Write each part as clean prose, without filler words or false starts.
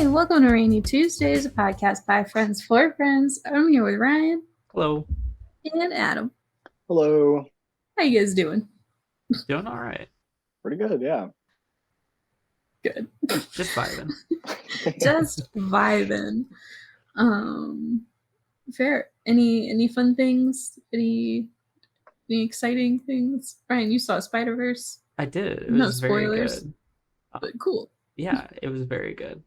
Hey, welcome to Rainy Tuesdays, a podcast by friends for friends. I'm here with Ryan Hello. and Adam. Hello. How you guys doing? Doing all right. Pretty good, yeah. Good. Just vibing. Just vibing. Fair. Any fun things? Any exciting things? Ryan, you saw Spider-Verse? I did. It No was very spoilers, good. but cool. Yeah, it was very good.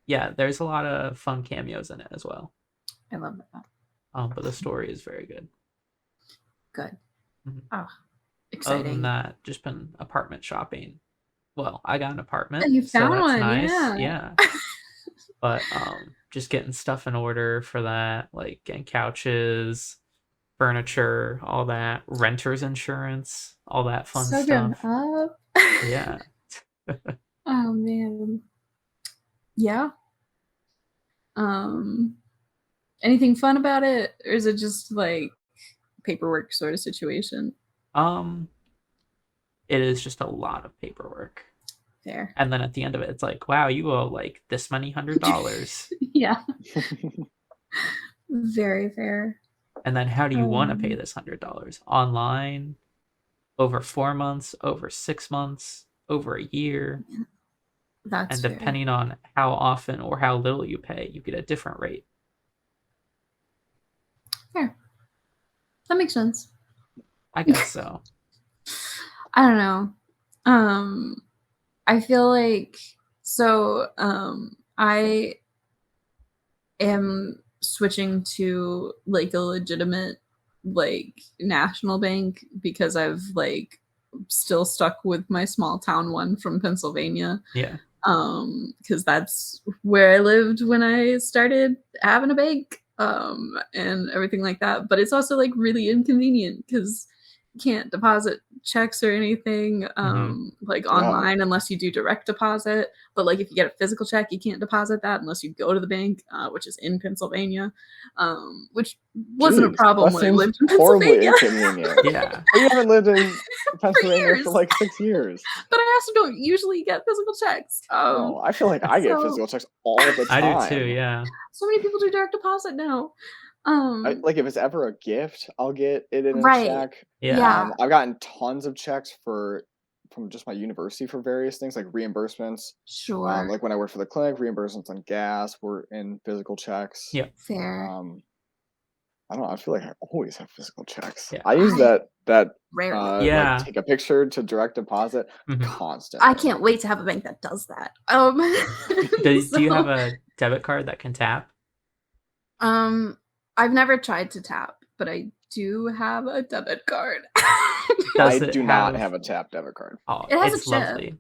Yeah, there's a lot of fun cameos in it as well. I love that. But the story is very good. Good. Mhm. Oh, Other exciting. than that, just been apartment shopping. Well, I got an apartment, You so found that's one, nice. yeah. But just getting stuff in order for that, like getting couches, furniture, all that, renter's insurance, all that fun So grown stuff. up. Yeah. Oh man. Yeah. Anything fun about it, or is it just like paperwork sort of situation? It is just a lot of paperwork. Fair. And then at the end of it, it's like, wow, you owe like this many $100. Yeah. Very fair. And then how do you want to pay this $100? Online, over 4 months, over 6 months, over a year. That's And fair. depending on how often or how little you pay, you get a different rate. Fair. That makes sense. I guess so. I don't know. I feel like I am switching to like a legitimate like national bank because I've like still stuck with my small town one from Pennsylvania. Yeah. Because that's where I lived when I started having a bank, and everything like that. But it's also like really inconvenient because you can't deposit checks or anything like online unless you do direct deposit. But like if you get a physical check, you can't deposit that unless you go to the bank, which is in Pennsylvania, which wasn't a problem when I lived in horribly Pennsylvania. inconvenient. Yeah. You haven't lived in Pennsylvania years. for like 6 years. But I also don't usually get physical checks. Oh, I feel like I get physical checks all the time. I do too, yeah. So many people do direct deposit now. Like if it's ever a gift, I'll get it in a Right. check. Yeah. I've gotten tons of checks from just my university for various things like reimbursements. Sure. Like when I worked for the clinic, reimbursements on gas were in physical checks. Yeah. Fair. I don't know. I feel like I always have physical checks. Yeah. I use that rarely. Yeah. like take a picture to direct deposit constantly. I can't wait to have a bank that does that. Do you have a debit card that can tap? I've never tried to tap, but I do have a debit card. I do not have a tap debit card. Oh, it has it's a chip. Lovely.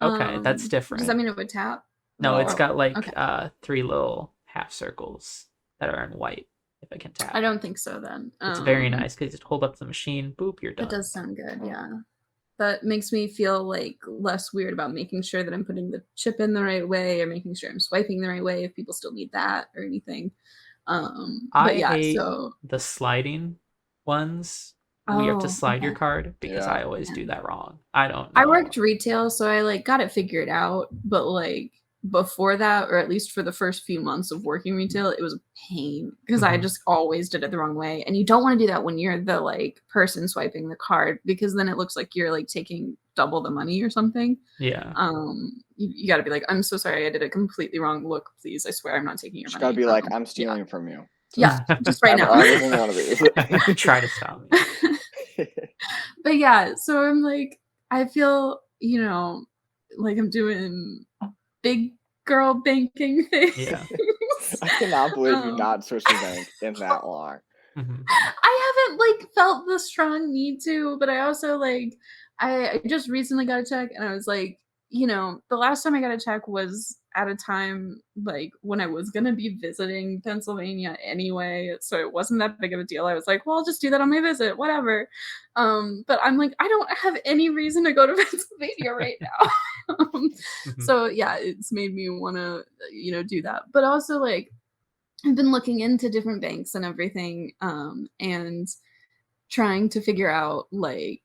Okay, that's different. Does that mean it would tap? No, it's got like okay. 3 little half circles that are in white. If I can tap, I don't think so. Then it's very nice because you just hold up the machine, boop, you're done. That does sound good. Yeah, that makes me feel like less weird about making sure that I'm putting the chip in the right way or making sure I'm swiping the right way if people still need that or anything. I hate the sliding ones. Where you have to slide your card because I always do that wrong. I don't know. I worked retail, so I like got it figured out, but like before that, or at least for the first few months of working retail, it was a pain because I just always did it the wrong way. And you don't want to do that when you're the like person swiping the card because then it looks like you're like taking double the money or something. Yeah. You got to be like, I'm so sorry, I did it completely wrong. Look, please, I swear I'm not taking your money. You got to be like, I'm stealing from you. Yeah, just right now. Try to stop me. But yeah, so I'm like, I feel, like I'm doing big girl banking things. Yeah. I cannot believe you not switched the bank in that long. I haven't like felt the strong need to, but I also like I just recently got a check and I was like, the last time I got a check was at a time like when I was gonna be visiting Pennsylvania anyway, so it wasn't that big of a deal. I was like, well, I'll just do that on my visit, whatever. But I'm like, I don't have any reason to go to Pennsylvania right now. So yeah, it's made me want to, do that. But also like I've been looking into different banks and everything, and trying to figure out like,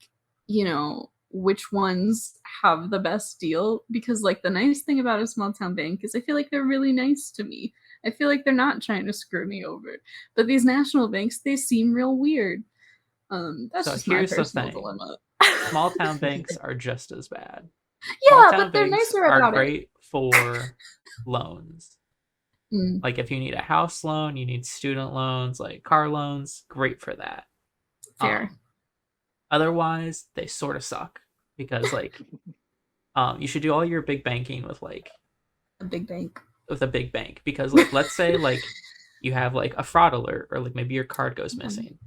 which ones have the best deal, because like the nice thing about a small town bank is I feel like they're really nice to me. I feel like they're not trying to screw me over. But these national banks, they seem real weird. That's So just my here's the personal thing. dilemma. Small town banks are just as bad. Small Yeah, town but they're banks nicer are about it. great for loans. Mm, Like if you need a house loan, you need student loans, like car loans, great for that. fair. Otherwise, they sort of suck because like you should do all your big banking with like A big bank. with a big bank because like let's say like you have like a fraud alert or like maybe your card goes missing.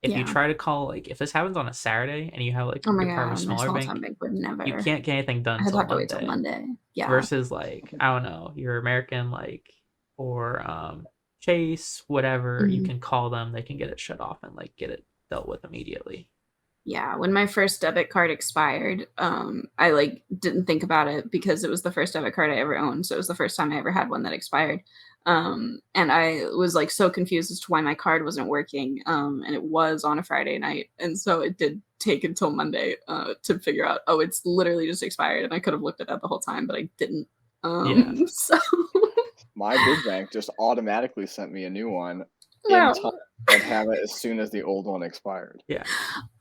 If you Yeah. try to call like if this happens on a Saturday and you have like Oh my your card with god, my smaller small town bank, bank would you never. can't get anything done I had to until have to wait till Monday. Monday. Yeah. Versus like I don't know, your American like or Chase, whatever, you Mhm. can call them, they can get it shut off and like get it dealt with immediately. Yeah, when my first debit card expired, I like didn't think about it because it was the first debit card I ever owned. So it was the first time I ever had one that expired. And I was like so confused as to why my card wasn't working. And it was on a Friday night. And so it did take until Monday to figure out, oh, it's literally just expired. And I could have looked at that the whole time, but I didn't. Yeah. So My big bank just automatically sent me a new one in wow. time. I'd have it as soon as the old one expired. Yeah.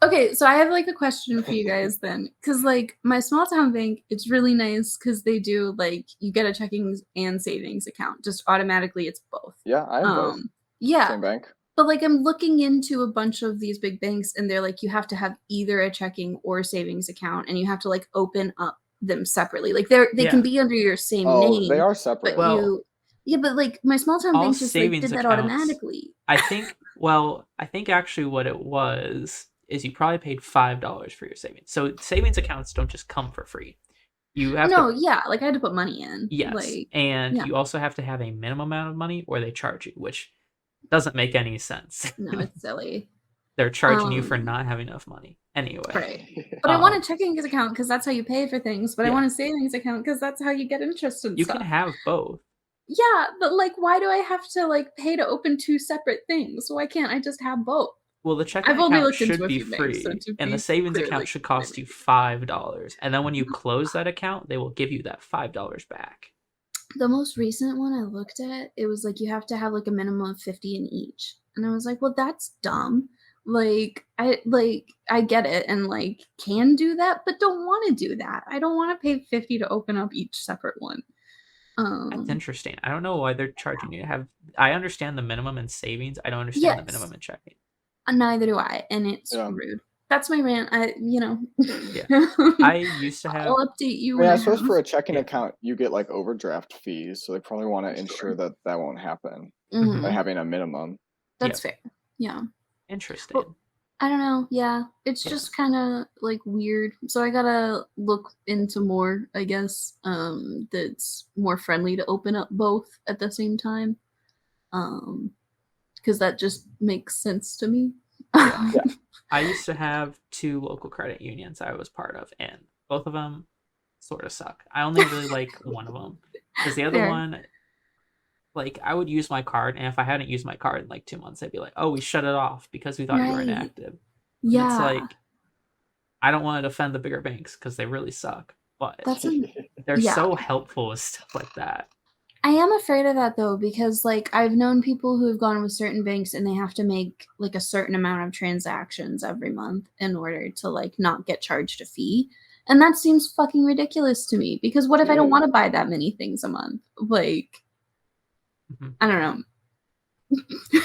Okay, so I have like a question for you guys then, because like my small town bank, it's really nice because they do like you get a checking and savings account, just automatically. It's both. Yeah, I have both. Yeah, Same bank. but like I'm looking into a bunch of these big banks, and they're like you have to have either a checking or savings account, and you have to like open up them separately. Like they Yeah. can be under your same Oh, they name, are but separate. Well, yeah, but like my small town all bank just like savings did that accounts, automatically. I think actually what it was is you probably paid $5 for your savings. So savings accounts don't just come for free. You have No, to yeah, like I had to put money in. yes, Like and yeah. you also have to have a minimum amount of money or they charge you, which doesn't make any sense. No, it's silly. They're charging you for Um, not having enough money. Anyway. Right. But I want a checking account because that's how you pay for things. But I Yeah. want a savings account because that's how you get interest and You stuff. can have both. Yeah, but like, why do I have to like pay to open two separate things? Why can't I just have both? Well, the checking I've only account looked into should a be few banks, so free, to and the be savings clear, account like, should cost you $5. And then when you close that account, they will give you that $5 back. the most recent one I looked at, it was like you have to have like a minimum of 50 in each. And I was like, well, that's dumb. I get it and like can do that, but don't want to do that. I don't want to pay 50 to open up each separate one. That's interesting. I don't know why they're charging you to have. I understand the minimum in savings. I don't understand the minimum in checking. Neither do I, and it's rude. That's my rant. Yeah. I used to have. I'll update you. Yeah, I When suppose have. for a checking account, you get like overdraft fees, so they probably want to ensure that that won't happen by having a minimum. That's fair. Yeah. Interesting. Well, I don't know. Yeah, it's just kind of like weird. So I gotta look into more. I guess that's more friendly to open up both at the same time. Because that just makes sense to me. Yeah. I used to have 2 local credit unions I was part of, and both of them sort of suck. I only really like one of them because the other one, like I would use my card, and if I hadn't used my card in like 2 months, they'd be like, "Oh, we shut it off because we thought you were inactive." Yeah. And it's like I don't want to defend the bigger banks because they really suck, but they're so helpful with stuff like that. I am afraid of that though, because like I've known people who have gone with certain banks and they have to make like a certain amount of transactions every month in order to like not get charged a fee. And that seems fucking ridiculous to me because what if I don't want to buy that many things a month? Like, I don't know.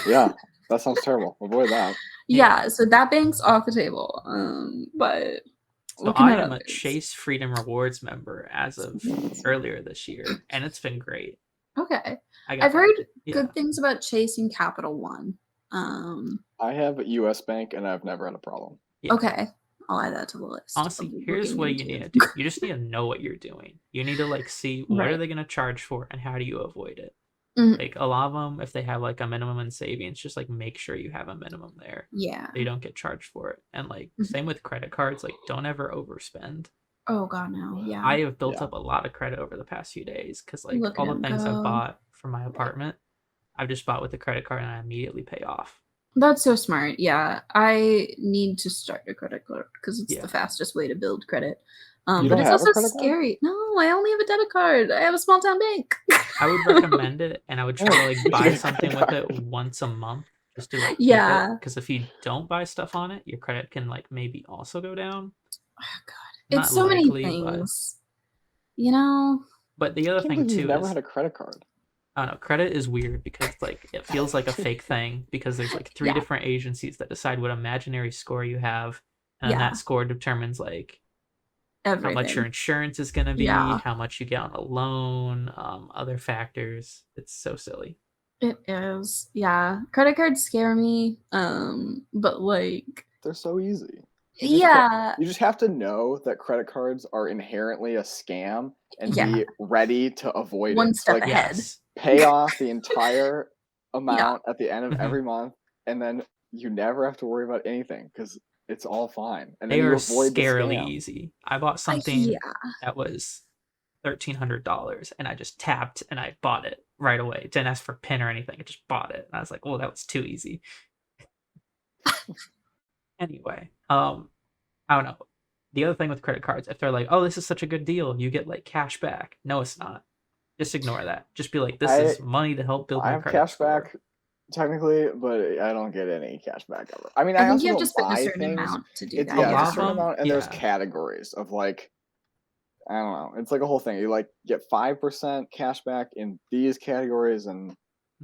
Yeah, that sounds terrible. Avoid that. Yeah, so that bank's off the table. But so I am a Chase Freedom Rewards member as of earlier this year, and it's been great. Okay. I've heard good things about Chase and Capital One. I have a US Bank, and I've never had a problem. Yeah. Okay. I'll add that to the list. Honestly, here's what you need to do. You just need to know what you're doing. You need to like see what are they going to charge for and how do you avoid it. Like a lot of them, if they have like a minimum in savings, just like make sure you have a minimum there. Yeah. So you don't get charged for it. And like same with credit cards, like don't ever overspend. Oh god, no. Yeah. I have built up a lot of credit over the past few days because like all the things I've bought for my apartment, I've just bought with the credit card and I immediately pay off. That's so smart. Yeah, I need to start a credit card because it's the Yeah. fastest way to build credit. You But don't it's have a also credit card? scary. No, I only have a debit card. I have a small town bank. I would recommend it, and I would try to like You should buy get a credit something with it card. once a month just to like keep it. Yeah. Because if you don't buy stuff on it, your credit can like maybe also go down. Oh God, it's Not so many likely, things. You know. but the I other can't thing believe you've too never is had a credit card. I don't know. Credit is weird because like it feels like a fake thing because there's like 3 Yeah. different agencies that decide what imaginary score you have, and Yeah. that score determines like how much your Everything. insurance is going to be, Yeah. how much you get on a loan, other factors. It's so silly. It is. Yeah. Credit cards scare me. But like, They're so easy. yeah. You just have to know that credit cards are inherently a scam and Yeah. be ready to avoid One it. So step like ahead. Yes. pay off the entire Yeah. amount at the end of Mhm. every month, and then you never have to worry about anything because it's all fine. And then They you are avoid the scarily scam. easy. I bought something Yeah. that was $1,300 and I just tapped and I bought it right away. Didn't ask for a pin or anything. I just bought it. And I was like, well, that was too easy. Anyway, I don't know. The other thing with credit cards, if they're like, oh, this is such a good deal, you get like cash back. No, it's not. Just ignore that. Just be like, this is money to help build I my have credit cash score. back technically, but I don't get any cash back ever. I mean, I I think also you have to don't spend a buy certain things. amount to do It's that. A yeah, it's lot a of certain them, amount, and there's yeah. categories of like I don't know. It's like a whole thing. You like get 5% cash back in these categories and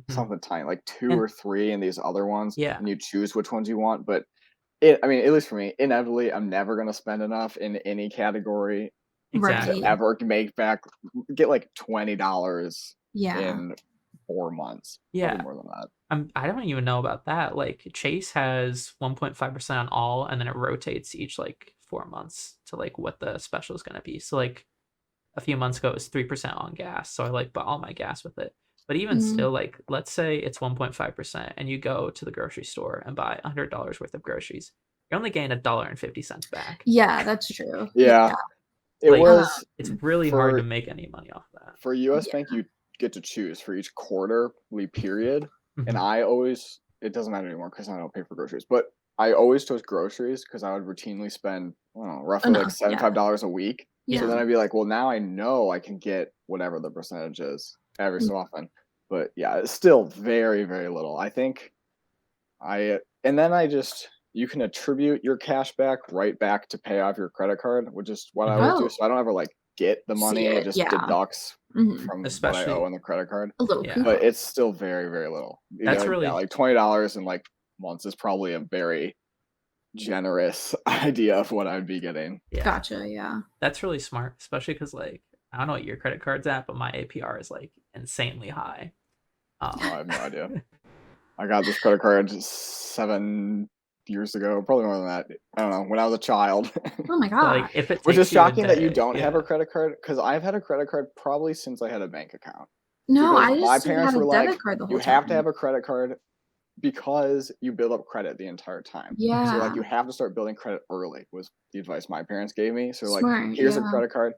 Mhm. something tiny, like 2 And or 3 in these other ones, yeah, and you choose which ones you want. But I mean, at least for me, inevitably, I'm never gonna spend enough in any category exactly. to ever make back get like $20 Yeah. in 4 months. Yeah. Probably more than that. I don't even know about that. Like Chase has 1.5% on all, and then it rotates each like 4 months to like what the special is going to be. So like a few months ago it was 3% on gas, so I like bought all my gas with it. But even still, like let's say it's 1.5% and you go to the grocery store and buy $100 worth of groceries, you're only getting $1.50 back. Yeah, that's true. Yeah. It Like, was it's really hard to make any money off that. for US Bank, you get to choose for each quarterly period, and Mhm. I always it doesn't matter anymore because I don't pay for groceries, but I always chose groceries because I would routinely spend, I don't know, roughly like Enough. Yeah. $75 a week. So then Yeah. I'd be like, well, now I know I can get whatever the percentage is every so often. But yeah, it's still very, very little. I think and then you can attribute your cash back right back to pay off your credit card, which is what I always do. Oh. So I don't ever like get the See money; it it. just Yeah. deducts Mhm. from what I Especially owe on the credit card. A little Yeah. coupon. But it's still very, very little. You That's gotta- really yeah, like $20 in like months is probably a very generous idea of what I'd be getting. yeah. Gotcha. Yeah. That's really smart, especially because like I don't know what your credit card's at, but my APR is like insanely high. Oh, I have no idea. I got this credit card 7 years ago, probably more than that. I don't know, when I was a child. Oh my So, like gosh. if it Which takes is you a shocking that you day, don't have yeah. a credit card because I've had a credit card probably since I had a bank account. No, Because I my just parents had a were debit like, card the you whole have to time. have a credit card because you build up credit the entire time. So Yeah. like you have to start building credit early was the advice my parents gave me. So like Smart. here's a Yeah. credit card,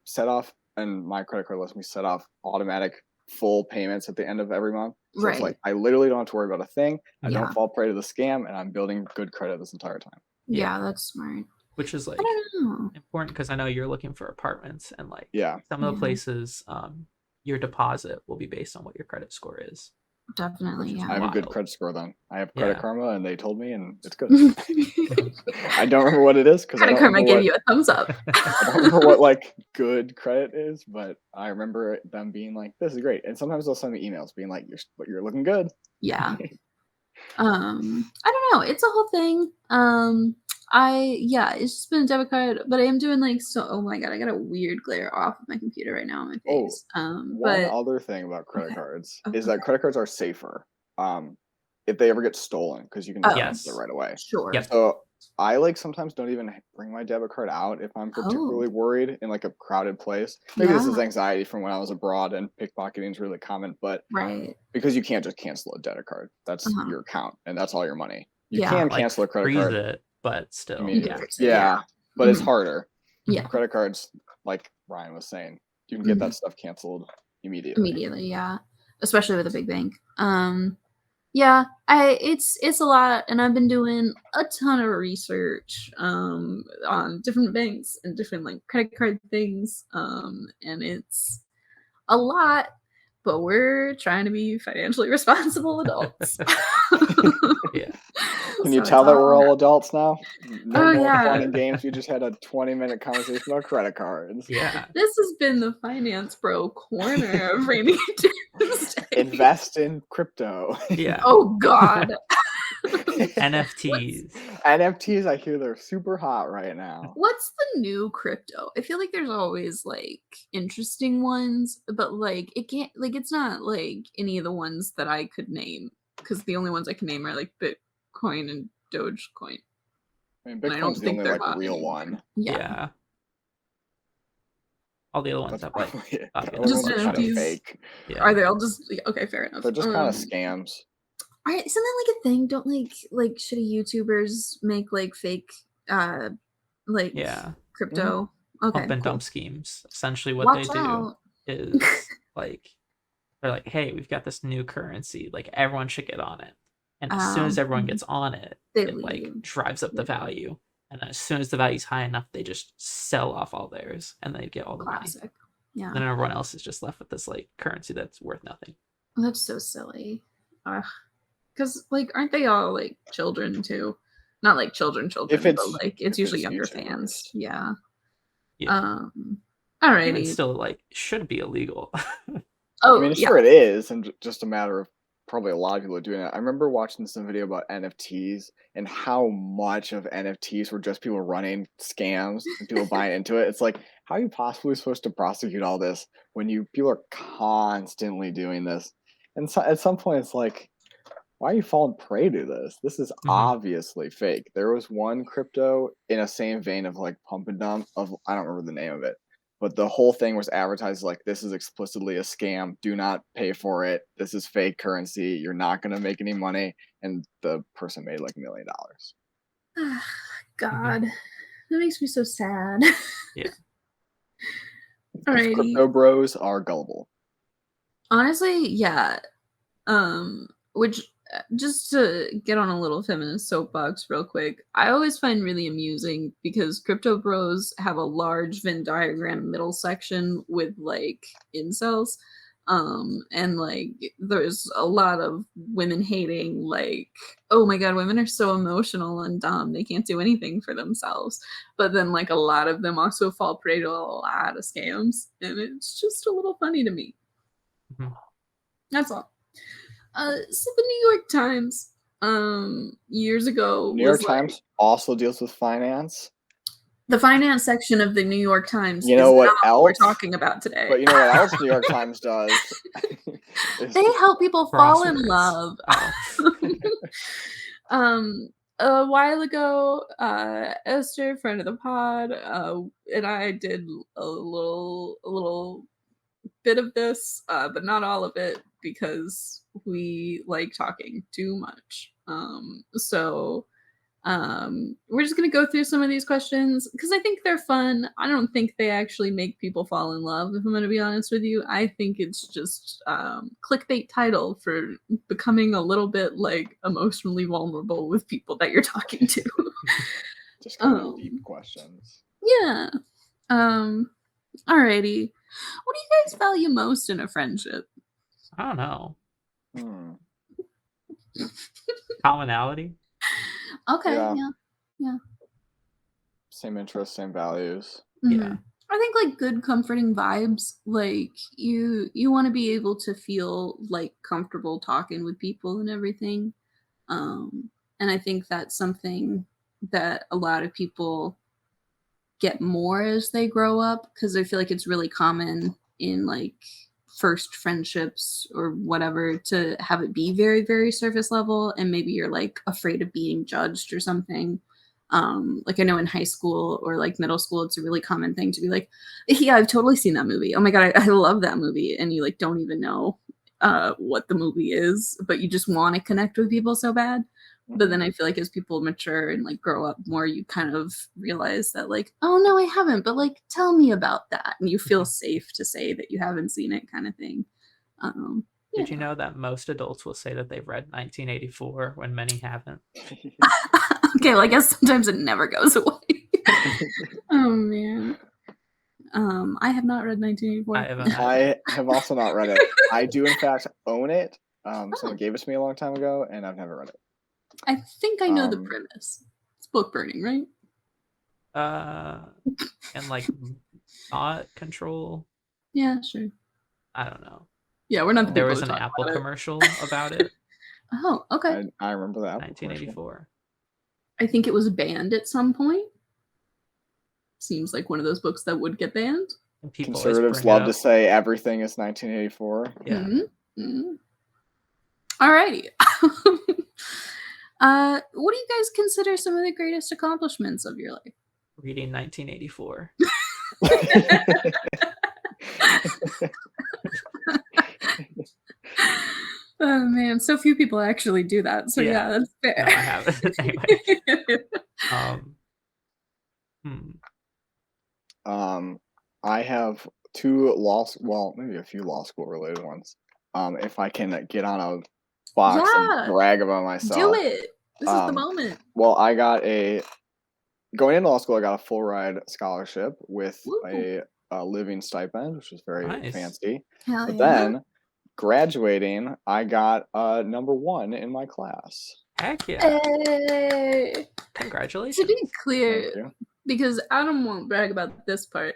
set off, and my credit card lets me set off automatic full payments at the end of every month. So it's like Right. I literally don't have to worry about a thing. I Yeah. don't fall prey to the scam, and I'm building good credit this entire time. Yeah, that's smart. Which is I like don't know. important because I know you're looking for apartments and like Yeah, some of the Yeah. places, your deposit will be based on what your credit score is. Definitely. I have a good Wild. credit score then. I have Credit Yeah. Karma, and they told me, and it's good. Yeah. I don't remember what it is because I Credit don't Karma remember gave what you a thumbs up. I don't remember what like good credit is, but I remember them being like, "This is great," and sometimes they'll send me emails being like, "You're looking good." Yeah. I don't know. It's a whole thing. It's just been a debit card, but I am doing like so. Oh my god, I got a weird glare off of my computer right now on my Oh, face. one But other thing about credit okay. cards Oh, is okay. that credit cards are safer if they ever get stolen because you can just Oh, cancel it Yes. right away. sure. Yep. So I like sometimes don't even bring my debit card out if I'm Oh, particularly worried in like a crowded place. Maybe this is yeah. anxiety from when I was abroad and pickpocketing is really common, but Right. because you can't just cancel a debit card. That's Uh-huh. your account and that's all your money. You Yeah. can Like cancel a credit freeze card it, but still, immediately. yeah. Freeze it, Yeah, but it's Mhm. harder. Yeah. Credit cards, like Ryan was saying, you can get Mhm. that stuff canceled immediately. Immediately, yeah. Especially with a big bank. Yeah, it's a lot, and I've been doing a ton of research on different banks and different like credit card things, and it's a lot, but we're trying to be financially responsible adults. Yeah. Can you So it's tell that we're all all adults now? No oh more yeah. fun and games. We just had a 20-minute conversation about credit cards. Yeah. This has been the finance bro corner of Rainy Tuesday. Invest in crypto. Yeah. Oh God. What's NFTs. NFTs, I hear they're super hot right now. what's the new crypto? I feel like there's always like interesting ones, but like it can't like it's not like any of the ones that I could name because the only ones I can name are like Bitcoin and Dogecoin. I mean, And I don't Bitcoin's the think only they're like hot real anymore. one. Yeah. Yeah. All the other ones That's have like probably it. The obvious other Just ones are kind of NFTs. fake. Yeah. Are they all just okay, fair enough. They're just kind of scams. Isn't that like a thing? Don't like shitty YouTubers make like fake like Yeah. Mhm. crypto? Okay, Pump and cool. dump schemes. Essentially what they Watch do out. is like they're like, hey, we've got this new currency. Like everyone should get on it. And as soon as everyone Mhm. gets on it, They it like leave. drives up the value. And then as soon as the value's high enough, they just sell off all theirs and they get all the money. Classic. Yeah. And then everyone else is just left with this like currency that's worth nothing. That's so silly. Because like, aren't they all like children too? Not like children, If but it's like it's if usually it's younger YouTubers. fans. Yeah. Yeah. Even Alrighty. still like should be illegal. I Oh mean, yeah. sure it is, and just a matter of probably a lot of people are doing it. I remember watching some video about NFTs and how much of NFTs were just people running scams and people buying into it. It's like, how are you possibly supposed to prosecute all this when people are constantly doing this? And so, at some point, it's like, why are you falling prey to this? This is Mhm. obviously fake. There was one crypto in a same vein of like pump and dump of I don't remember the name of it, but the whole thing was advertised like this is explicitly a scam. Do not pay for it. This is fake currency. You're not gonna make any money. And the person made like $1 million. God, that makes me so sad. Yeah. Because Alrighty. crypto bros are gullible. Honestly, yeah. Which just to get on a little feminist soapbox real quick, I always find really amusing because crypto bros have a large Venn diagram middle section with like incels. And like there's a lot of women hating, like, oh my god, women are so emotional and dumb, they can't do anything for themselves. But then like a lot of them also fall prey to a lot of scams, and it's just a little funny to me. Mhm. That's all. So the New York Times, years ago New York was like Times also deals with finance. the finance section of the New York Times You is know what not what we're else? talking about today. But you know what else New York Times does? Is They help people fall in Crosswords. love. Oh. A while ago, Esther, friend of the pod, and I did a little bit of this, but not all of it because we like talking too much. We're just gonna go through some of these questions because I think they're fun. I don't think they actually make people fall in love, if I'm gonna be honest with you. I think it's just clickbait title for becoming a little bit like emotionally vulnerable with people that you're talking to. just kind of deep um, questions. yeah. Alrighty. What do you guys value most in a friendship? I don't know. Hmm. Commonality? Okay, Yeah. yeah. Same interests, same values. Mhm. Yeah. I think like good comforting vibes, like you want to be able to feel like comfortable talking with people and everything. And I think that's something that a lot of people get more as they grow up because I feel like it's really common in like first friendships or whatever to have it be very very surface level, and maybe you're like afraid of being judged or something. Like I know in high school or like middle school it's a really common thing to be like, yeah, I've totally seen that movie, oh my god, I love that movie, and you like don't even know what the movie is, but you just want to connect with people so bad. But then I feel like as people mature and like grow up more, you kind of realize that like, oh no, I haven't, but like tell me about that. And you feel safe to say that you haven't seen it kind of thing. Did you know that most adults will say that they've read 1984 when many haven't? Okay, well, I guess sometimes it never goes away. Oh man. I have not read 1984. I haven't. I have also not read it. I do, in fact, own it. Someone gave it to me a long time ago, and I've never read it. I think I know the premise. It's book burning, right? And like thought control. Yeah, sure. I don't know. Yeah, we're not the There people was to an talk Apple about it. commercial about it. Oh, okay. I remember that. 1984. I think it was banned at some point. Seems like one of those books that would get banned. And people Conservatives love to say everything is 1984. Yeah. Mm-hmm. Alrighty. What do you guys consider some of the greatest accomplishments of your life? Reading 1984. Oh man, so few people actually do that. So yeah, that's fair. No, I haven't. Anyway. I have maybe a few law school related ones. If I can get on a box and brag about myself. Do it. This is the moment. Well, going into law school, I got a full ride scholarship with a living stipend, which was very fancy. Hell but then graduating, I got number 1 in my class. Heck yeah. Hey. Congratulations. To be clear, because Adam won't brag about this part,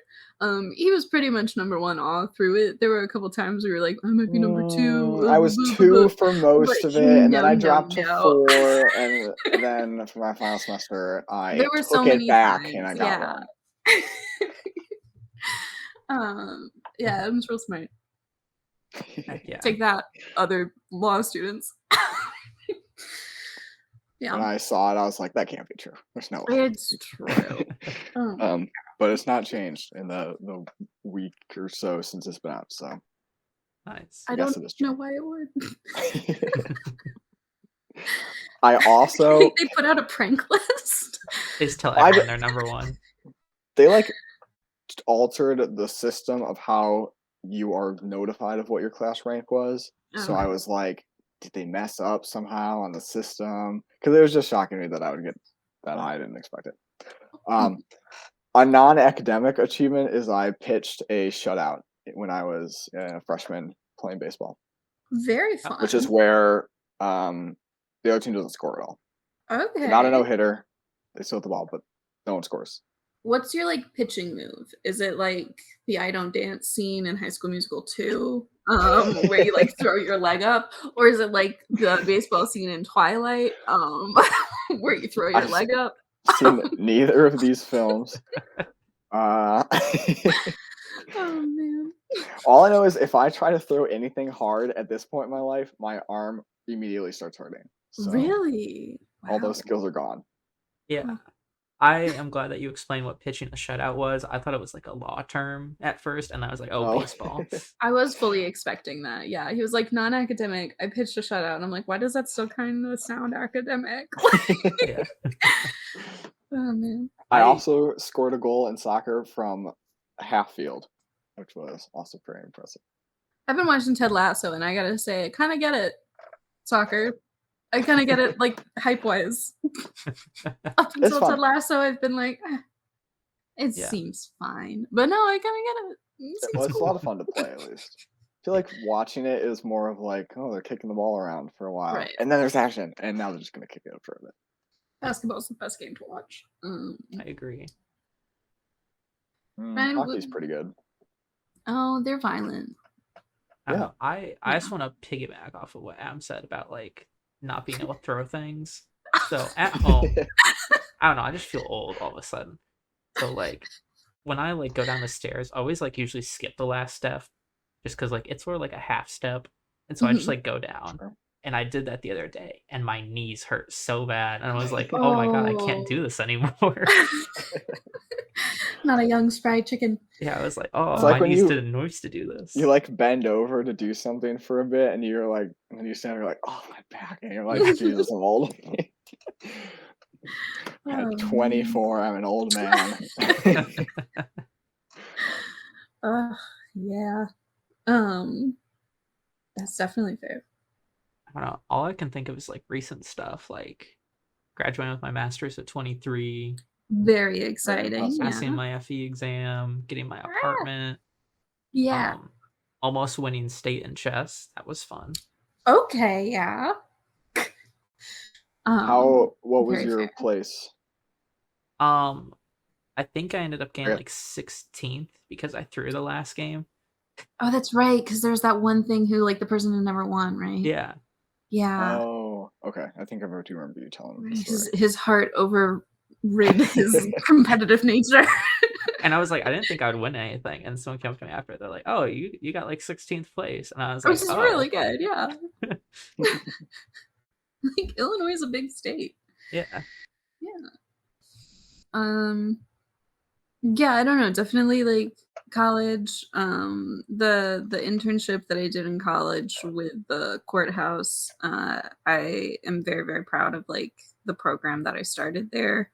he was pretty much number 1 all through it. There were a couple times we were like, I might be number 2. I was 2 for most of it, and then I dropped to 4, and then for my final semester, I took it back and I got 1. Yeah, Adam's real smart. Yeah. Take that, other law students. Yeah. When I saw it, I was like, that can't be true. There's no way. It's true. But it's not changed in the week or so since it's been out. So nice. I don't know why it would. I also they put out a prank list. They just tell everyone they're number 1. They like altered the system of how you are notified of what your class rank was. So I was like, did they mess up somehow on the system? Because it was just shocking me that I would get that high. I didn't expect it. A non-academic achievement is I pitched a shutout when I was a freshman playing baseball. Very fun. Which is where the other team doesn't score at all. Okay. Not a no-hitter. They still hit the ball, but no one scores. What's your pitching move? Is it like the I Don't Dance scene in High School Musical 2, where you throw your leg up, or is it like the baseball scene in Twilight, where you throw your leg up? Seen neither of these films. Oh man! All I know is if I try to throw anything hard at this point in my life, my arm immediately starts hurting. So really? Wow. All those skills are gone. Yeah. I am glad that you explained what pitching a shutout was. I thought it was like a law term at first, and I was like, baseball. I was fully expecting that. Yeah, he was like, non-academic. I pitched a shutout, and I'm like, why does that still kind of sound academic? Yeah. Oh man! I also scored a goal in soccer from half field, which was also very impressive. I've been watching Ted Lasso, and I gotta say, I kind of get it. Soccer. I kind of get it, hype-wise. Up until Ted Lasso, I've been like, it seems fine. But no, I kind of get it. It's a lot of fun to play, at least. I feel like watching it is more of they're kicking the ball around for a while. Right. And then there's action, and now they're just going to kick it up for a bit. Basketball's the best game to watch. I agree. Hockey's pretty good. Oh, they're violent. Yeah. I just want to piggyback off of what Adam said about, not being able to throw things. So at home, I don't know, I just feel old all of a sudden. So when I go down the stairs, I always usually skip the last step just because it's sort of a half step. And so I just go down. Sure. And I did that the other day and my knees hurt so bad. And I was like, oh my God, I can't do this anymore. Not a young spry chicken. Yeah, I was like, my knees didn't used to do this. You bend over to do something for a bit and you're and then you stand there like, oh, my back. And you're like, Jesus, I'm old. At 24, I'm an old man. Yeah. That's definitely fair. I don't know. All I can think of is like recent stuff, like graduating with my master's at 23, Very Very exciting. impressive. passing Yeah. my FE exam, getting my Ah, apartment, yeah. almost winning state in chess. That was fun. Okay. Yeah. What was Very your fair. place? Um, I think I ended up getting Okay. like 16th because I threw the last game. Oh, that's right. Because there's that one thing who, like, the person who never won, right? Yeah. Yeah. Oh, okay. I think I do remember you telling the story. His heart overrid his competitive nature. And I was like, I didn't think I would win anything. And someone came up to me after. They're like, "Oh, you got like 16th place." And I was Which like, is "Oh, really good. Yeah. Like, Illinois is a big state. yeah." Yeah. Yeah, I don't know. Definitely like college. The internship that I did in college with the courthouse. I am very, very proud of like the program that I started there.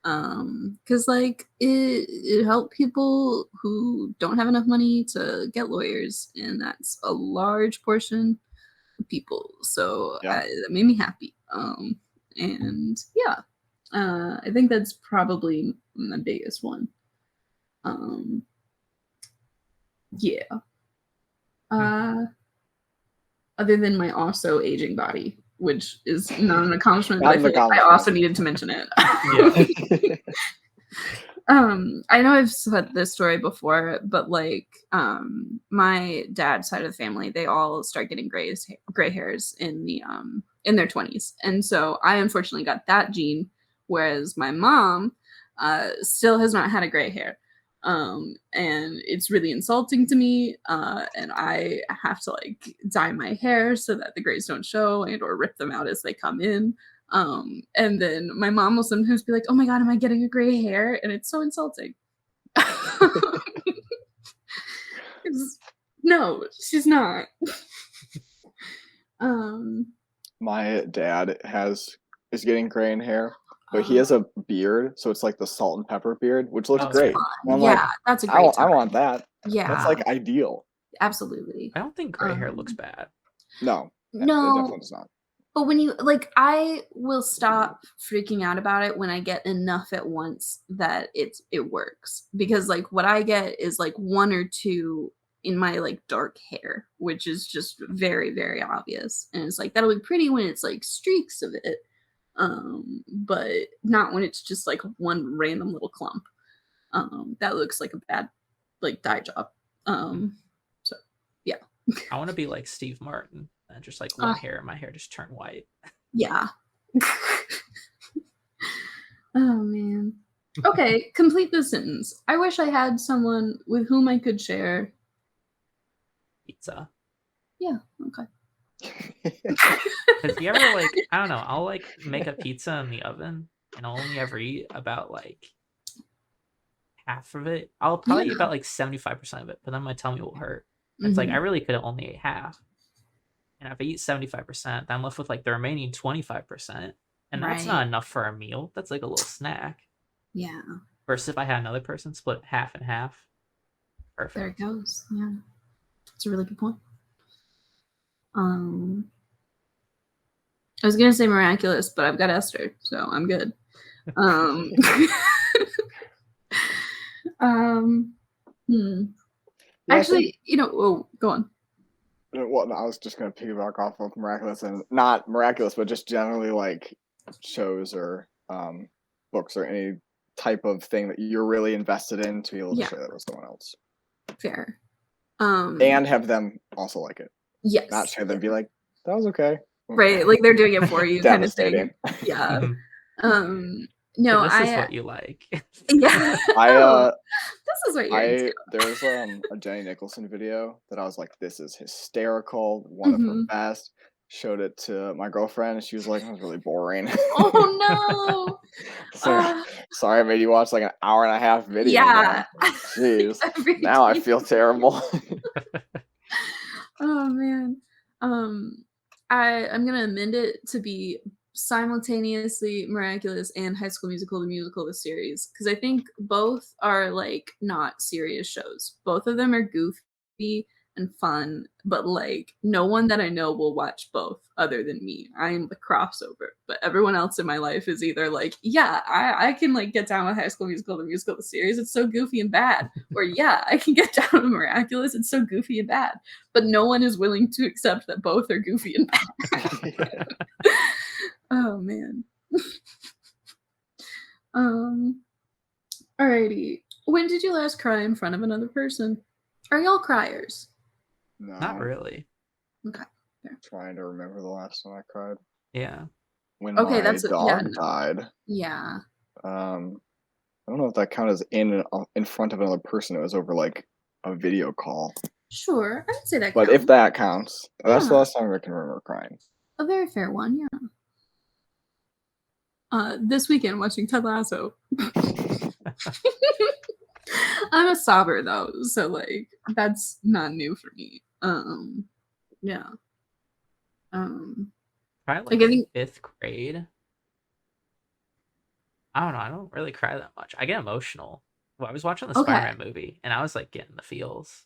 Because like it helped people who don't have enough money to get lawyers, and that's a large portion of people. So Yeah. that made me happy. And yeah, I think that's probably my biggest one. Um, yeah. Uh, Other than my also aging body, which is not an accomplishment, but Not I an feel like I accomplishment. also needed to mention it. Yeah. I know I've said this story before, but like, my dad's side of the family, they all start getting gray hairs in their 20s, and so I unfortunately got that gene, whereas my mom, still has not had a gray hair, and it's really insulting to me, and I have to like dye my hair so that the grays don't show and or rip them out as they come in. And then my mom will sometimes be like, "Oh my god, am I getting a gray hair?" And it's so insulting. 'Cause no, she's not. Um, My dad is getting gray in hair, but he uh, has a beard, so it's like the salt and pepper beard, which looks Oh, yeah. great. And I'm like, yeah, that's a great I time. want that. That's Yeah, like ideal. absolutely. I don't think gray hair looks bad. No, it definitely No, does not. but when you like, I will stop freaking out about it when I get enough at once that it works. Because like what I get is like one or two in my like dark hair, which is just very, very obvious. And it's like that'll be pretty when it's like streaks of it. But not when it's just like one random little clump. That looks like a bad like dye job. So yeah. I want to be like Steve Martin and just like Uh, one hair, my hair just turn white. yeah. Oh man. Okay, complete this sentence. I wish I had someone with whom I could share. Pizza. Yeah, okay. Because you ever like, I don't know, I'll like make a pizza in the oven and I'll only ever eat about like half of it. I'll probably eat Yeah. about like 75% of it, but then my tummy will hurt. And it's like I Mhm. really could have only ate half. And if I eat 75%, then I'm left with like the remaining 25%. And that's Right. not enough for a meal. That's like a little snack. Yeah. Versus if I had another person split half and half. There Perfect. it goes. Yeah. That's a really good point. I was gonna say miraculous, but I've got Esther, so I'm good. Um, um, hmm. Yeah, I think Actually, oh, go on. well, no, I was just gonna piggyback off of Miraculous and not Miraculous, but just generally like shows or books or any type of thing that you're really invested in to be able to Yeah, share that with someone else. fair. And have them also like it. Not Yes. share them, be like, that was okay. Right, like they're doing it for you kind of thing. Devastating. Yeah. Mhm. No, This is what you like. yeah. I This is what you're into. there's a Jenny Nicholson video that I was like, this is hysterical, one of her Mhm. best. Showed it to my girlfriend and she was like, it was really boring. Oh, no. So sorry I made you watch like an hour and a half video Yeah. then. Jeez. Every Now I time. feel terrible. Oh, man. Um, I'm gonna amend it to be simultaneously Miraculous and High School Musical, the musical, the series, because I think both are like not serious shows. Both of them are goofy and fun, but like no one that I know will watch both other than me. I'm the crossover, but everyone else in my life is either like, yeah, I can like get down with High School Musical, the musical, the series, it's so goofy and bad, or yeah, I can get down with Miraculous, it's so goofy and bad, but no one is willing to accept that both are goofy and bad. Oh man. Alrighty. When did you last cry in front of another person? Are y'all criers? No. Not really. Okay. Trying to remember the last time I cried. Yeah. When Okay, my dog died. Yeah. I don't know if that counts as in front of another person. It was over like a video call. Sure, I would say that But counts. if that counts, that's the Yeah. last time I can remember crying. A very fair one, yeah. This weekend watching Ted Lasso. I'm a sobber though, so like that's not new for me. Yeah. Probably like Like I think 5th grade. I don't know. I don't really cry that much. I get emotional. Well, I was watching the Spider-Man movie, and I was like getting the feels.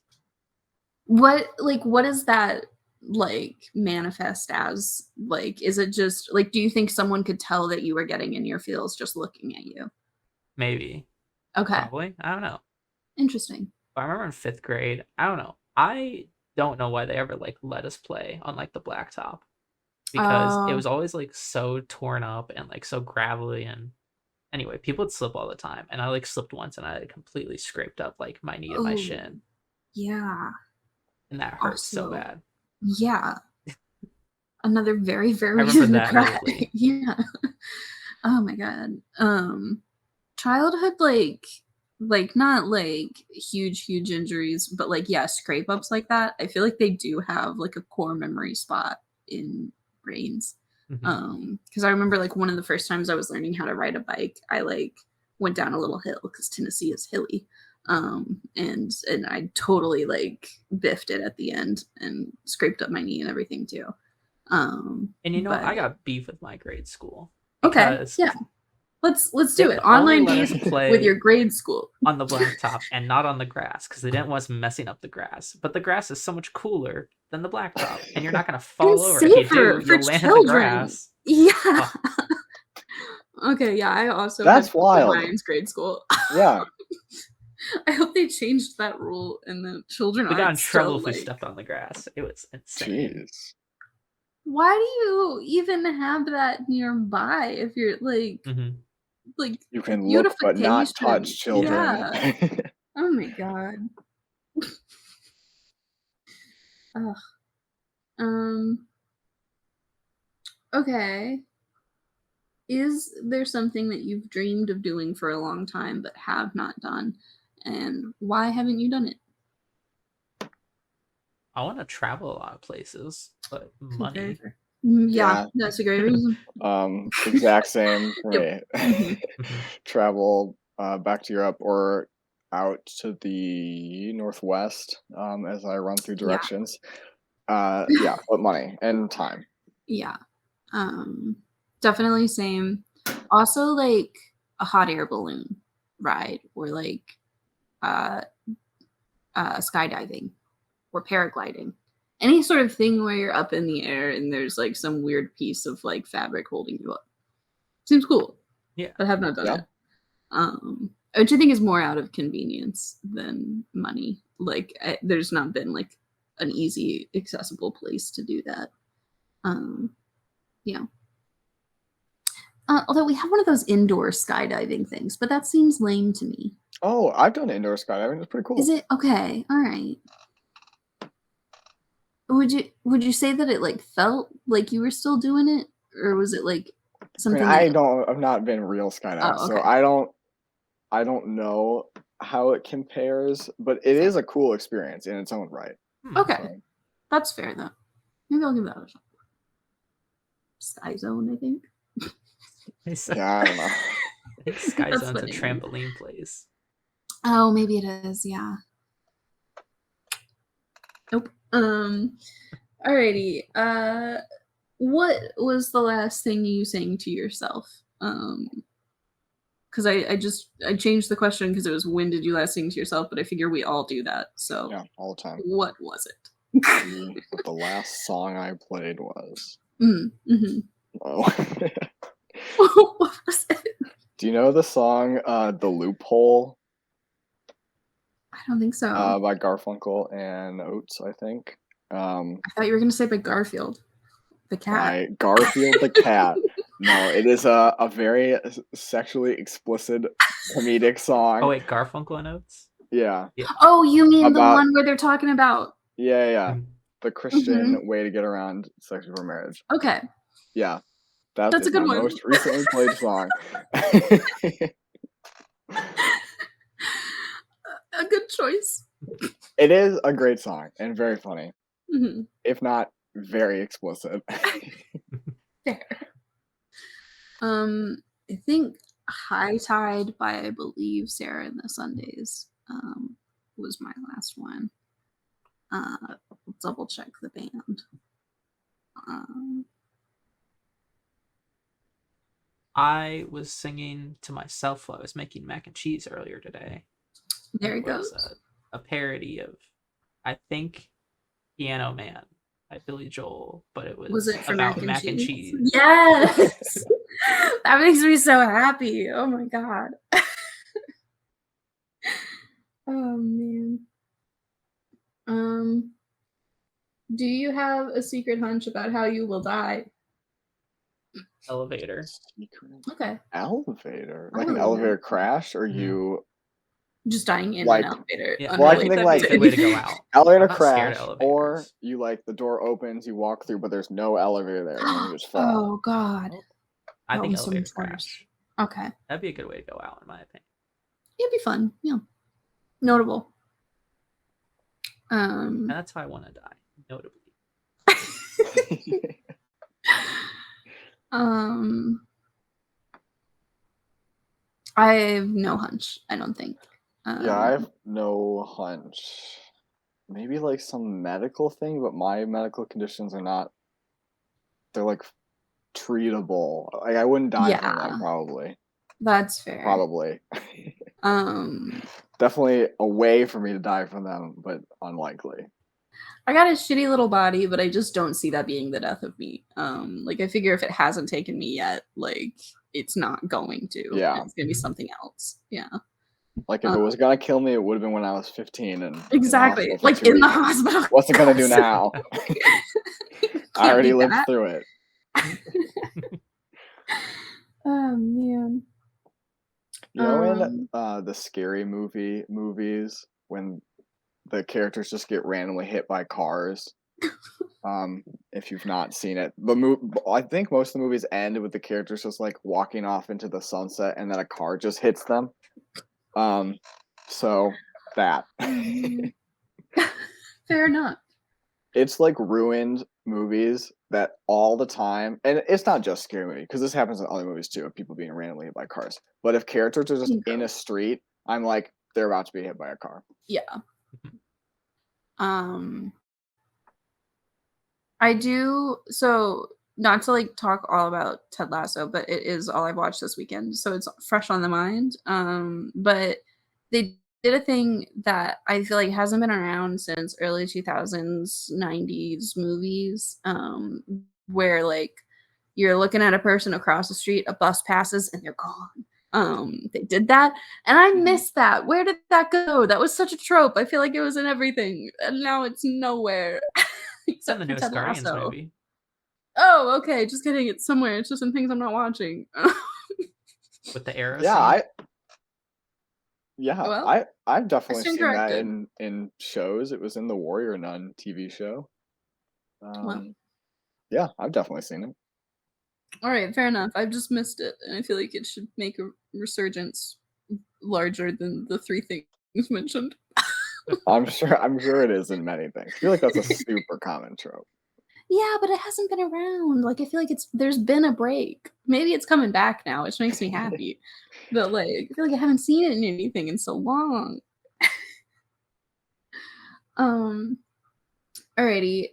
What does that like manifest as? Like, is it just like, do you think someone could tell that you were getting in your feels just looking at you? Maybe. Okay. Probably. I don't know. Interesting. But I remember in 5th grade. I don't know. I don't know why they ever like let us play on like the blacktop, because it was always like so torn up and like so gravelly, and anyway, people would slip all the time, and I like slipped once and I completely scraped up like my knee and my shin, Yeah. and that hurt so bad. Yeah. Another very, very I remember reason to that cry. vividly. Yeah. Oh my god. Childhood like not like huge injuries, but like yeah, scrape ups like that. I feel like they do have like a core memory spot in brains. Because I remember like one of the first times I was learning how to ride a bike, I like went down a little hill because Tennessee is hilly. And I totally like biffed it at the end and scraped up my knee and everything too. And you know, But I got beef with my grade school okay, because yeah. Let's do they it. only Online let us beef play with your grade school. on the blacktop and not on the grass because they didn't want us messing up the grass. But the grass is so much cooler than the blacktop, and you're not gonna fall over. If you do, you'll land in the grass. Yeah. Oh, Okay, yeah, I also That's had beef with wild. Ryan's grade school. Yeah. I hope they changed that rule and the children we got in aren't trouble still if we like. stepped on the grass. It was insane. Jeez. Why do you even have that nearby if you're like like You can look but not touch, children. Yeah. Oh my god. Ugh. Okay. Is there something that you've dreamed of doing for a long time but have not done? And why haven't you done it? I want to travel a lot of places, but money. Yeah, that's a great reason. Exact same for me. Mm-hmm. Travel back to Europe or out to the northwest as I run through directions. Yeah, but money and time. Yeah. Definitely same. Also like a hot air balloon ride or like skydiving or paragliding. Any sort of thing where you're up in the air and there's like some weird piece of like fabric holding you up. Seems cool. Yeah. But I have not done it. Which I think is more out of convenience than money. Like there's not been like an easy, accessible place to do that. Yeah. Although we have one of those indoor skydiving things, but that seems lame to me. Oh, I've done indoor skydiving. It's pretty cool. Is it okay? All right. Would you say that it like felt like you were still doing it, or was it like something? I've not been real skydiving, so I don't know how it compares, but it is a cool experience in its own right. Okay, that's fair though. Maybe I'll give that a shot. Sky Zone, I think. Yeah, I don't know. I think Sky Zone's a trampoline place. Oh, maybe it is. Yeah. Nope. Alrighty. What was the last thing you sang to yourself? because I changed the question because it was when did you last sing to yourself, but I figure we all do that. So Yeah, all the time. what was it? What the last song I played was. Mm-hmm. Oh. What was it? Do you know the song "The Loophole" I don't think so. by Garfunkel and Oates? I think. I thought you were gonna say by Garfield, the cat. By Garfield the cat. No, it is a very sexually explicit comedic song. Oh wait, Garfunkel and Oates. Yeah. Oh, you mean the About- one where they're talking about? Yeah. Mhm. The Christian way to get around sex before marriage. Okay. Yeah. That That's is a good my one. most recently played song. A good choice. It is a great song and very funny, Mhm. if not very explicit. Fair. I think High Tide by, I believe, Sarah and the Sundays was my last one. I'll double check the band. I was singing to myself while I was making mac and cheese earlier today. There it was goes. a parody of, I think, Piano Man by Billy Joel, but it was it for about mac and cheese. Yes. That makes me so happy. Oh my god. Oh man. Do you have a secret hunch about how you will die? Elevator. Secret Okay. elevator? Like Oh, an elevator that's- crash, or you Just dying in Like- an elevator. Yeah. Well, I can think, like, a good way to go out. elevator I'm not scared crash, of or elevators. you like the door opens, you walk through, but there's no elevator there, and you just fall. Oh god. I That think one's so elevator much worse. crash. Okay. That'd be a good way to go out, in my opinion. It'd be fun. Yeah. Notable. And that's how I want to die, notably. I have no hunch, I don't think. Yeah, I have no hunch. Maybe like some medical thing, but my medical conditions are not. They're like treatable. Like I wouldn't die from Yeah. them, probably. That's fair. Probably. Um Definitely a way for me to die from them, but unlikely. I got a shitty little body, but I just don't see that being the death of me. Like I figure if it hasn't taken me yet, like it's not going to. Yeah. It's gonna be something else. Yeah. Like if it was gonna kill me, it would have been when I was 15 and Exactly. in the hospital for Like 2 in the weeks. hospital. What's it gonna do now? I already lived that. through it. Oh man. You know in the scary movies when the characters just get randomly hit by cars? If you've not seen it, I think most of the movies end with the characters just like walking off into the sunset and then a car just hits them. So that Fair enough. it's like ruined movies that all the time, and it's not just scary movie because this happens in other movies too, of people being randomly hit by cars. But if characters are just in a street, I'm like, they're about to be hit by a car. Yeah. I do, so not to like talk all about Ted Lasso, but it is all I've watched this weekend, so it's fresh on the mind. But they did a thing that I feel like hasn't been around since early 2000s, 90s movies, where like you're looking at a person across the street, a bus passes, and they're gone. They did that, and I missed that. Where did that go? That was such a trope. I feel like it was in everything, and now it's nowhere. It's in Except the for newest Ted Guardians Lasso. movie. Oh, okay. Just kidding. It's somewhere. It's just in things I'm not watching. With the arrow Yeah, scene. Well, I've definitely stand seen that corrected. in shows. It was in the Warrior Nun TV show. Well. Yeah, I've definitely seen it. All right, fair enough. I've just missed it, and I feel like it should make a resurgence larger than the 3 things mentioned. I'm sure it is in many things. I feel like that's a super common trope. Yeah, but it hasn't been around. Like I feel like there's been a break. Maybe it's coming back now, which makes me happy. But like I feel like I haven't seen it in anything in so long. Alrighty.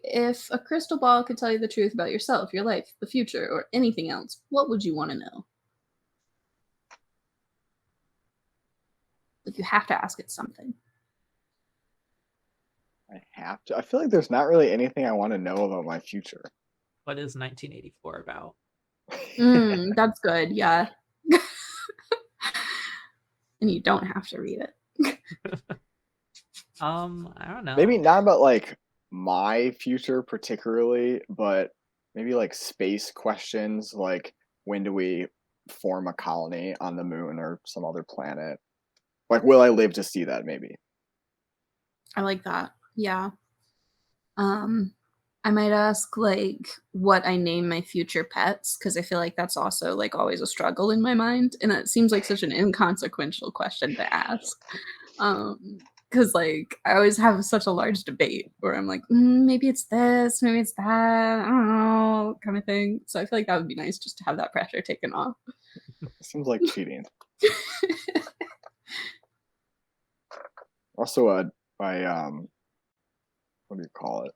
If a crystal ball could tell you the truth about yourself, your life, the future, or anything else, what would you want to know? If you have to ask it something. I have to. I feel like there's not really anything I want to know about my future. What is 1984 about? That's good. Yeah. And you don't have to read it. I don't know. Maybe not about like my future particularly, but maybe like space questions, like when do we form a colony on the moon or some other planet? Like, will I live to see that? Maybe. I like that. Yeah. I might ask like what I name my future pets because I feel like that's also like always a struggle in my mind, and it seems like such an inconsequential question to ask. Because like I always have such a large debate where I'm like, maybe it's this, maybe it's that, I don't know, kind of thing. So I feel like that would be nice just to have that pressure taken off. Seems like cheating. Also, by what do you call it?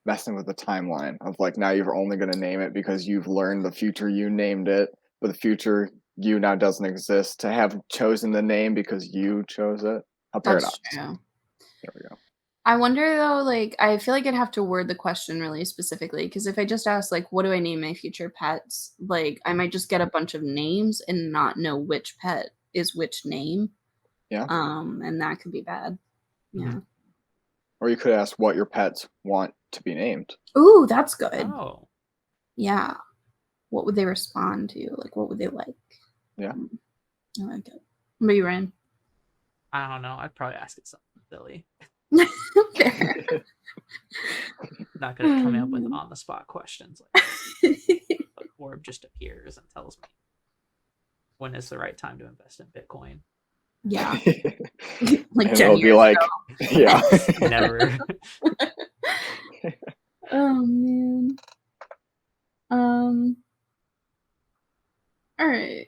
Messing with the timeline of like now you're only going to name it because you've learned the future you named it, but the future you now doesn't exist to have chosen the name because you chose it. A paradox. That's true. There we go. I wonder though, like I feel like I'd have to word the question really specifically because if I just ask like what do I name my future pets, like I might just get a bunch of names and not know which pet is which name. Yeah. And that could be bad. Yeah. Or you could ask what your pets want to be named. Ooh, that's good. Oh. Yeah. What would they respond to? Like what would they like? Yeah. I like it. What about you, Ryan? I don't know. I'd probably ask it something silly. Fair. Not gonna come up with on the spot questions like orb just appears and tells me when is the right time to invest in Bitcoin. Yeah. Like and it'll be like, yeah. Never. Oh man. All right.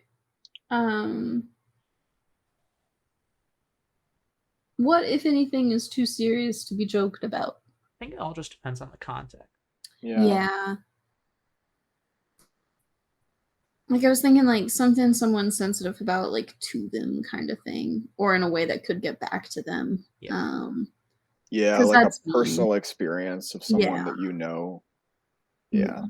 What, if anything, is too serious to be joked about? I think it all just depends on the context. Yeah. Like I was thinking like something someone's sensitive about like to them kind of thing or in a way that could get back to them. Yeah, like a personal experience of someone that you know. Yeah.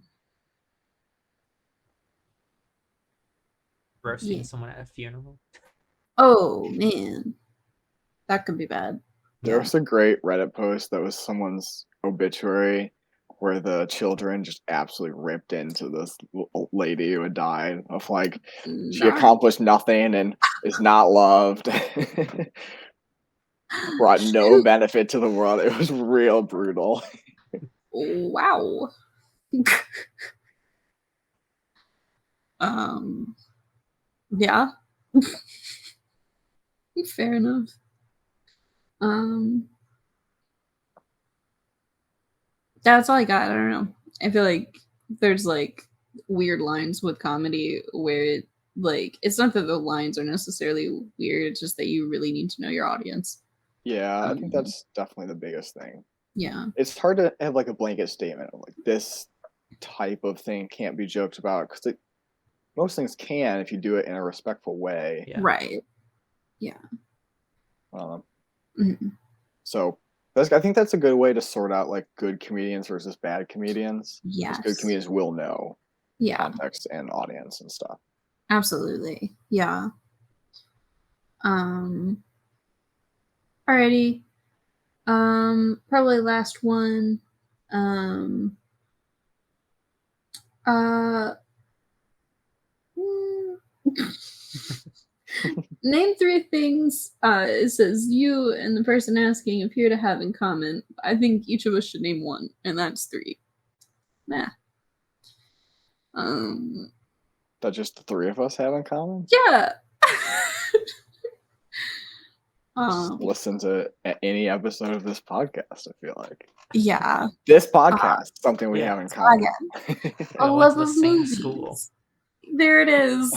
Roasting someone at a funeral. Oh man. That could be bad. There was a great Reddit post that was someone's obituary where the children just absolutely ripped into this lady who had died of like she accomplished nothing and is not loved. Brought no benefit to the world. It was real brutal. Wow. Yeah. Fair enough. That's all I got. I don't know. I feel like there's like weird lines with comedy where it, like it's not that the lines are necessarily weird, it's just that you really need to know your audience. Yeah, I think that's definitely the biggest thing. Yeah. It's hard to have like a blanket statement of like this type of thing can't be joked about because most things can if you do it in a respectful way. Yeah. Right. Yeah. So I think that's a good way to sort out like good comedians versus bad comedians. Yes. Good comedians will know context and audience and stuff. Absolutely. Yeah. Alrighty. Probably last one. Name 3 things it says you and the person asking appear to have in common. I think each of us should name 1, and that's 3. Nah. That just the 3 of us have in common? Yeah. Just listen to any episode of this podcast, I feel like. Yeah. This podcast, something we have in common. A love of movies. School. There it is.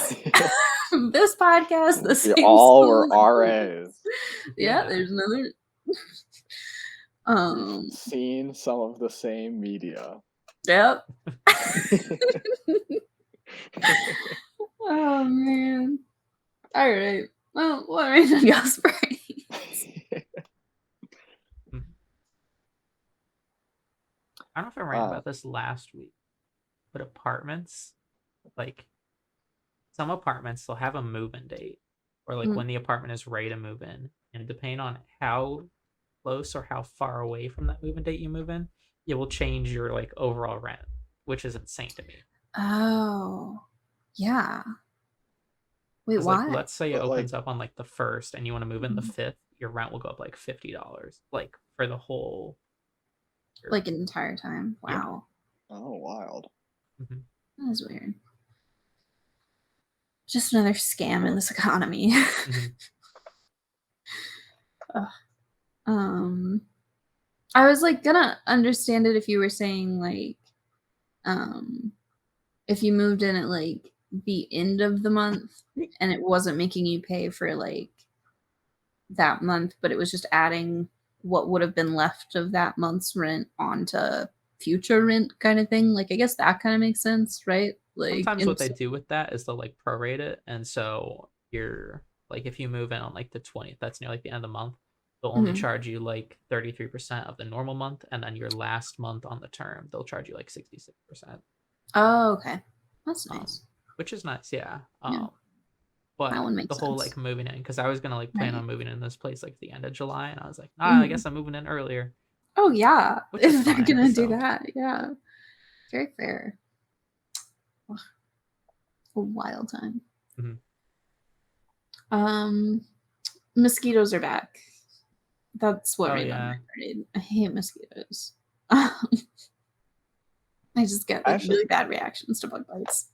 This podcast, the same all were RAs. Yeah, there's another. We've seen some of the same media. Yep. Oh man. All right. Well, what reason y'all's brains? I don't know if I ran about this last week, but apartments, like some apartments, they'll have a move-in date, or like when the apartment is ready to move in, and depending on how close or how far away from that move-in date you move in, it will change your like overall rent, which is insane to me. Oh, yeah. Wait, Because like, why? let's say it But, like- opens up on like the 1st, and you want to move in the 5th, your rent will go up like $50, like for the whole. Like an entire time. Yeah. Wow. Oh, wild. Mhm. That is weird. Just another scam in this economy. Mhm. I was like gonna understand it if you were saying like, if you moved in at like the end of the month and it wasn't making you pay for like that month, but it was just adding what would have been left of that month's rent onto future rent kind of thing. Like I guess that kind of makes sense, right? Like Sometimes what they do with that is they'll like prorate it, and so you're like, if you move in on like the 20th, that's near like the end of the month, they'll only charge you like 33% of the normal month, and then your last month on the term, they'll charge you like 66%. Oh, okay. That's nice. Which is nice, yeah. Yeah. But That one makes the whole sense. like moving in, because I was gonna like plan Right. on moving in this place like the end of July, and I was like, I guess I'm moving in earlier. Oh yeah, Which is if they're fine, gonna do so. that, yeah. Very fair. Ugh. A wild time. Mosquitoes are back. That's what made my mind hurt. I hate mosquitoes. I just get like really bad reactions to bug bites.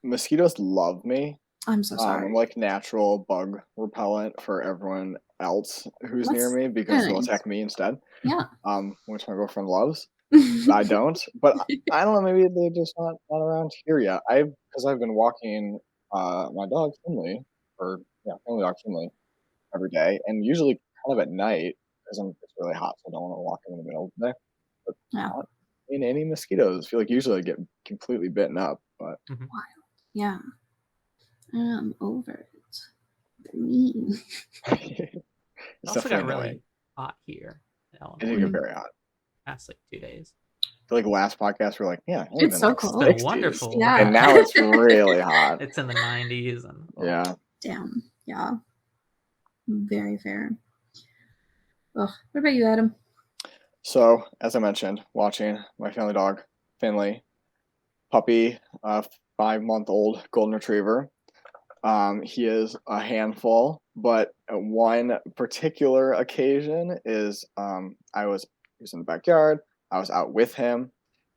Mosquitoes love me. I'm so sorry. I'm like natural bug repellent for everyone else who's near That's me because they'll nice. attack me instead. Yeah. Which my girlfriend loves. I don't, but I don't know. Maybe they're just not around here yet. Because I've been walking my dog Finley, family dog Finley, every day, and usually kind of at night because it's really hot, so I don't want to walk in the middle of the day. But not in any mosquitoes. I feel like usually I get completely bitten up, but wild. Yeah. I'm over it. They're mean. It also got really hot here in Illinois. It did get very hot. Past like 2 days. I feel like last podcast we're like, yeah, it's so cold. It's been wonderful. Yeah. And now it's really hot. It's in the 90s and yeah. Damn. Yeah. Very fair. Ugh. What about you, Adam? So, as I mentioned, watching my family dog, Finley, puppy, 5-month-old golden retriever. He is a handful, but one particular occasion is he was in the backyard. I was out with him,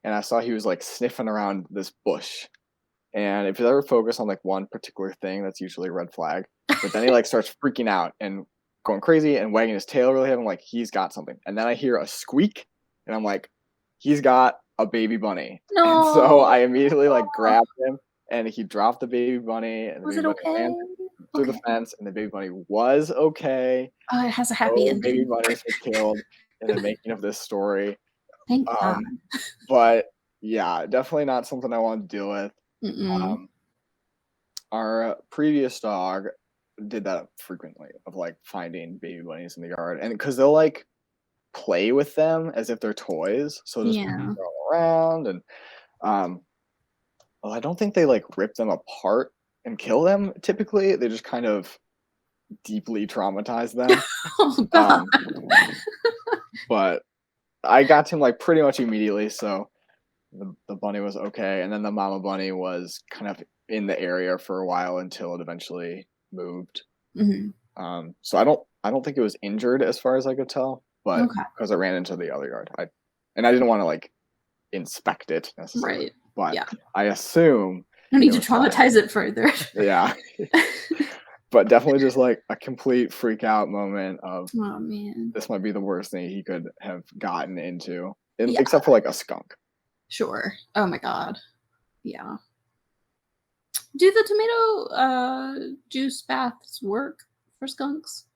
and I saw he was like sniffing around this bush. And if you ever focus on like one particular thing, that's usually a red flag. But then he like starts freaking out and going crazy and wagging his tail really heavy. I'm like, he's got something. And then I hear a squeak, and I'm like, he's got a baby bunny. No. And so I immediately like grabbed him, and he dropped the baby bunny, and the Was baby it bunny okay? ran through the fence, and the baby bunny was okay. Oh, it has a happy ending. Baby bunnies were killed in the making of this story. Thank God. But yeah, definitely not something I want to deal with. Our previous dog did that frequently, of like finding baby bunnies in the yard, and because they'll like play with them as if they're toys, so just throw them around, and well, I don't think they like rip them apart and kill them. Typically, they just kind of deeply traumatize them. Oh God. But I got to him like pretty much immediately, so the bunny was okay, and then the mama bunny was kind of in the area for a while until it eventually moved. So I don't think it was injured as far as I could tell, but because I ran into the other yard, I didn't want to like inspect it necessarily, Right. but Yeah. I assume no need to traumatize it further. Yeah. But definitely just like a complete freak out moment of, oh man, this might be the worst thing he could have gotten into, except for like a skunk. Sure. Oh my God. Yeah. Do the tomato juice baths work for skunks?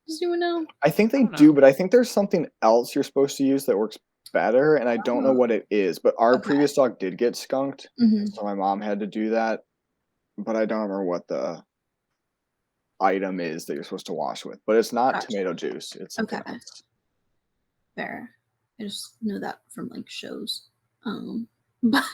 Does anyone know? I think they do, but I think there's something else you're supposed to use that works better, and I don't know what it is. But our previous dog did get skunked, so my mom had to do that. But I don't remember what the item is that you're supposed to wash with, but it's not Gotcha. tomato juice. It's something Okay. else. Fair. I just know that from like shows. But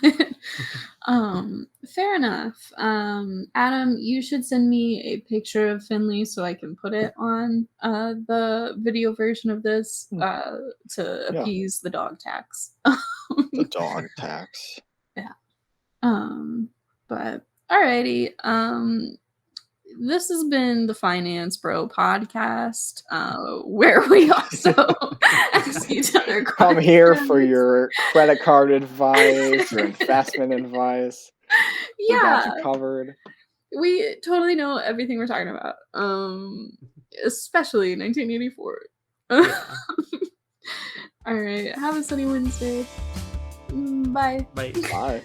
fair enough. Adam, you should send me a picture of Finley so I can put it on the video version of this to Yeah. appease the dog tax. The dog tax. Yeah. But alrighty. This has been the Finance Bro podcast, where we also ask each other Come here for questions. your credit card advice, your investment advice. We got you Yeah, covered. we totally know everything we're talking about. Especially 1984. Yeah. All right, have a sunny Wednesday. Bye. Bye. Bye.